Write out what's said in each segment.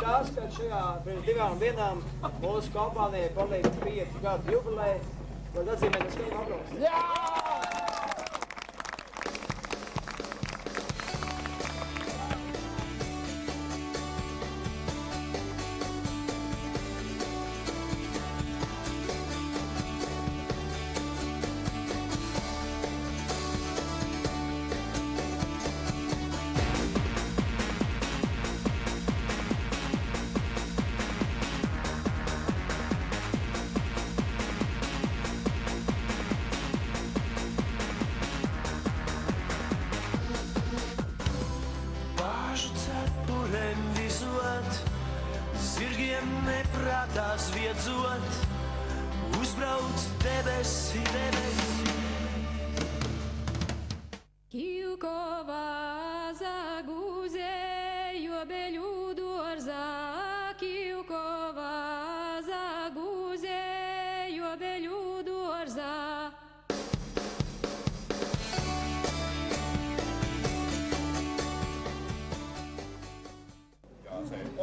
tas, ka šajā pirms 2 dienām mūsu kompānija paliek 5 gadu jubileju, lai atzīmētu skaļu aplausu. Jā! Zirgiem neprātā zviedzot, uzbrauc debesi, debesi. Kivkova zaguze, jobelių duorza. Kivkova zaguze, jobelių duorza.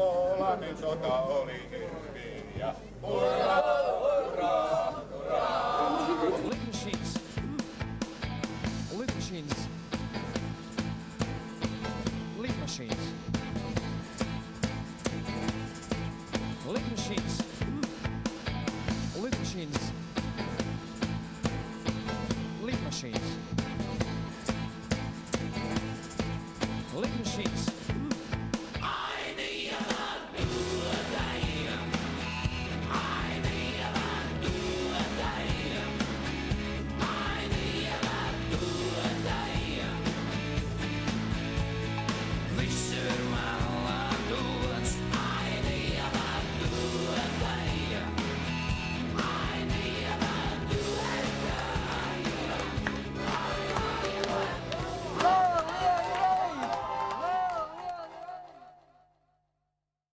Olanin sota oli hirviä. Hurra, hurra, hurra! Lick machines. Lick machines. Lick machines. Lick machines. Lick machines. Lick machines.